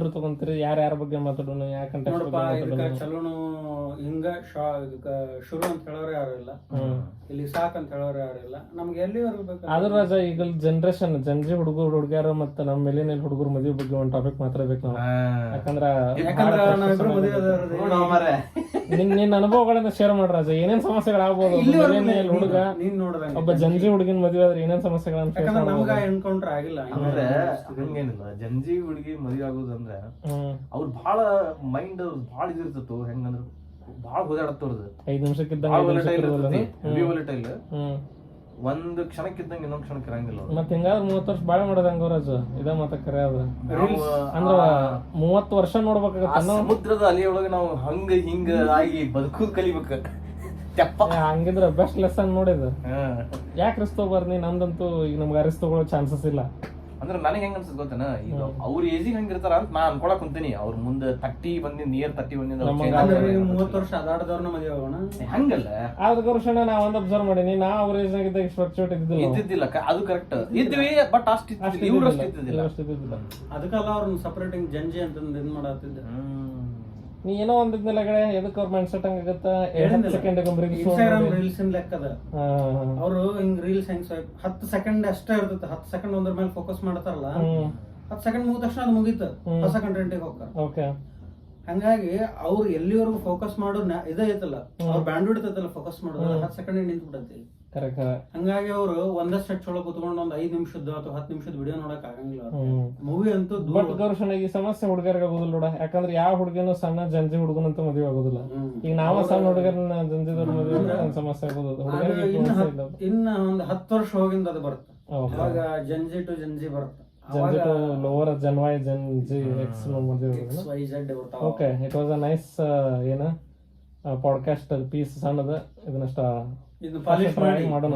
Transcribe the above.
ಯಾವ್ದ್ರ ತಗೊಂತೀರಿ? ಯಾರ ಬಗ್ಗೆ ಮಾತಾಡೋಣ? ಯಾವ ಕಂಟೆಕ್ಸ್ಟ್ ನೋಡಪ್ಪ, ಬಗ್ಗೆ ಇದಕ್ಕ ಮಾತಾಡೋಣ? ಚಲೋನು ಹಿಂಗ ಶುರು ಅಂತ ಹೇಳೋರು ಯಾರು ಇಲ್ಲ, ಇಲ್ಲಿ ಸಾಕ್ ಅಂತ ಹೇಳೋರು ಯಾರು ಇಲ್ಲ. ನಮ್ಗೆ ಎಲ್ಲಿವರೆಗೂ ಬೇಕು ಆದ್ರ ರಾಜ, ಈಗ ಜನರೇಷನ್ ಜನ್ಜಿ ಹುಡುಗಿಯರು ಮತ್ತೆ ನಮ್ಮ ಮಿಲಿನಿಯಲ್ ಹುಡುಗರ ಮದುವೆ ಬಗ್ಗೆ ಒಂದು ಟಾಪಿಕ್ ಮಾತಾಡ್ಬೇಕು ನಾವು. ಯಾಕಂದ್ರ ನಾವಿಬ್ರು ಮದುವೆ ನಿನ್ನ ಅನುಭವಗಳನ್ನ ಶೇರ್ ಮಾಡ್ರ ರಾಜ. ಏನೇನ್ ಸಮಸ್ಯೆಗಳಾಗ್ಬೋದು ಮಿಲಿನಿಯಲ್ ಹುಡುಗ ನೀನ್ ನೋಡ್ದಂಗ ಒಬ್ಬ ಜನ್ಜಿ ಹುಡುಗಿನ ಮದುವೆ ಆದ್ರೆ ಏನೇನ್ ಸಮಸ್ಯೆಗಳನ್ನ ಫೇಸ್ ಯಾಕಂದ್ರೆ ಮಾಡ್ಬೋದು? ನಮ್ಗ ಎನ್ಕೌಂಟರ್ ಆಗಿಲ್ಲ. ಅಂದ್ರೆ ಹಂಗೇನಿಲ್ಲ, ಜಂಜಿ ಹುಡುಗಿ ಮದುವೆ ಆಗೋದಂದ್ರೆ ಅವ್ರ ಬಹಳ ಮೈಂಡ್ ಬಹಳ ಇದಿರ್ತತ್ತು. ಹೆಂಗಂದ್ರ ಬಹಳ ಓದಾಡತ್ತವ್ರದ್ದು 5 ನಿಮಿಷಕ್ಕಿದ್ದಂಗ ಒಂದ್ ಕ್ಷಣಕ್ಕಿದ್ದಂಗ ಇನ್ನೊಂದ್ ಕ್ಷಣಕ್ಕೆ ಇರಂಗಿಲ್ಲ. ಮತ್ ಹಿಂಗಾದ್ರೆ 30 ವರ್ಷ ಬಾಳೆ ಮಾಡೋದ್ ಹಂಗ ರಾಜು? ಇದ ಮತ್ತ ಕರೆ ಅದ ಅಂದ್ರ 30 ವರ್ಷ ನೋಡ್ಬೇಕಾಗತ್ತ. ಸಮುದ್ರದ ಅಲೆಯೊಳಗೆ ನಾವು ಹಂಗ ಹಿಂಗ ಆಗಿ ಬದುಕುದ್ ಕಲಿಬೇಕ. ಹಂಗಿದ್ರ ಬೆಸ್ಟ್ ಲೆಸನ್ ನೋಡಿದ. ಯಾಕೆ ರಿಸ್ಕ್ ತಗೋಬಾರ್ದು? ನಮ್ದಂತೂ ಈಗ ನಮ್ಗೆ ರಿಸ್ಕ್ ತಗೊಳ್ಳೋ ಚಾನ್ಸಸ್ ಇಲ್ಲ. ಅಂದ್ರೆ ನನಗೆ ಹೆಂಗ ಅನ್ಸದ್ ಗೊತ್ತೇನ, ಈಗ ಅವ್ರ ಏಜಿಗೆ ಹಂಗಿರ್ತಾರ ಅಂತ ನಾ ಅನ್ಕೊಳಕ್ ಕುಂತೀನಿ. ಅವ್ರ ಮುಂದೆ 30 ಬಂದಿದ್ ನಿಯರ್ 30 ಬಂದಿದ್ 30 ವರ್ಷ ಅದಾಡದವ್ರನ್ನ ಮದುವೆ ಆಗೋಣ ಹಂಗಲ್ಲ. ಆದ್ರ ವರ್ಷ ನಾ ಒಂದ್ ಅಬ್ಸರ್ವ್ ಮಾಡೀನಿ, ನಾ ಅವ್ರ ಏಜ್ ನಾಗಿದ್ದಾಗ ಸ್ಟ್ರಕ್ಚರ್ ಇದ್ದಿದ್ದಿಲ್ಲ. ಅದು ಕರೆಕ್ಟ್ ಇದ್ವಿ, ಬಟ್ ಅಷ್ಟು ಇವ್ರಷ್ಟು ಇದ್ದಿದ್ದಿಲ್ಲ. ಅದಕ್ಕೆಲ್ಲ ಅವ್ರನ್ನ ಸಪರೇಟ್ ಜಂಜಿ ಅಂತಂದ್ ಇದ್ ಮಾಡತ್ತಿದ್ದ. ನೀ ಏನೋ ಒಂದಿದ್ನಲ್ಲ ಕಡೆ ಎದಕ್ ಅವ್ರ ಮೈಂಡ್ ಸೆಟ್ ಹಂಗಾಗತ್ತ? 10 ಸೆಕೆಂಡ್ ಇನ್ಸ್ಟಾಗ್ರಾಮ್ ರೀಲ್ಸ್ ಲೆಕ್ಕದ ಅವರು ಹಿಂಗ್ ರೀಲ್ಸ್ ಹೆಂಗ್ 10 ಸೆಕೆಂಡ್ ಅಷ್ಟೇ ಇರ್ತೈತೆ. 10 ಸೆಕೆಂಡ್ ಒಂದ್ರ ಮೇಲೆ ಫೋಕಸ್ ಮಾಡ್ತಾರಲ್ಲ, 10 ಸೆಕೆಂಡ್ ಮುಗಿದ ತಕ್ಷಣ ಅದು ಮುಗೀತು, ಹೊಸ ಕಂಟೆಂಟಿಗೆ ಹೋಗ್ತಾರೆ. ಹಂಗಾಗಿ ಅವ್ರು ಎಲ್ಲಿವರೆಗೂ ಫೋಕಸ್ ಮಾಡೋ ಇದೇ ಐತಲ್ಲ, ಅವ್ರ ಬ್ಯಾಂಡ್ ಇಡ್ತೈತಲ್ಲ ಫೋಕಸ್ ಮಾಡೋದು, 10 ಸೆಕೆಂಡ್ ನಿಂತು ಬಿಡತ್ತೆ. ಹಂಗಾಗಿ ಅವರು ಒಂದೇ ಸೆಟ್ ಒಳಗೆ ಕುತ್ಕೊಂಡು ಒಂದ್ 5 ನಿಮಿಷದ ಅಥವಾ 10 ನಿಮಿಷದ ವಿಡಿಯೋ ನೋಡಕ್ ಆಗಂಗಿಲ್ಲ. ಮೂವಿ ಅಂತೂ ಈ ಸಮಸ್ಯೆ ಹುಡುಗರಿಗೆ ಆಗೋದಿಲ್ಲ ನೋಡ. ಯಾಕಂದ್ರೆ ಯಾವ ಹುಡುಗನು ಸಣ್ಣ ಜಂಜಿ ಹುಡುಗನಂತ ಮದುವೆ ಆಗೋದಿಲ್ಲ. ಈಗ ನಾವ ಸಣ್ಣ ಹುಡುಗರನ್ನ ಜಂಜಿದವ್ರ ಮದುವೆ ಸಮಸ್ಯೆ ಆಗೋದು. ಇನ್ನ ಒಂದ್ 10 ವರ್ಷ ಹೋಗಿಂದ ಅದು ಬರುತ್ತೆ. ಅವಾಗ ಜಂಜಿ ಟು ಜಂಜಿ ಬರುತ್ತೆ. ಲೋವರ್ ಜನ್ವಾಯ್ ಜಂಜಿ ಎಕ್ಸ್ ಮದುವೆ. Okay, it was a nice ಏನ ಪಾಡ್ಕಾಸ್ಟ್ ಪೀಸ್ ಸಣ್ಣದ. ಇದನ್ನಷ್ಟ ಮಾಡೋಣ.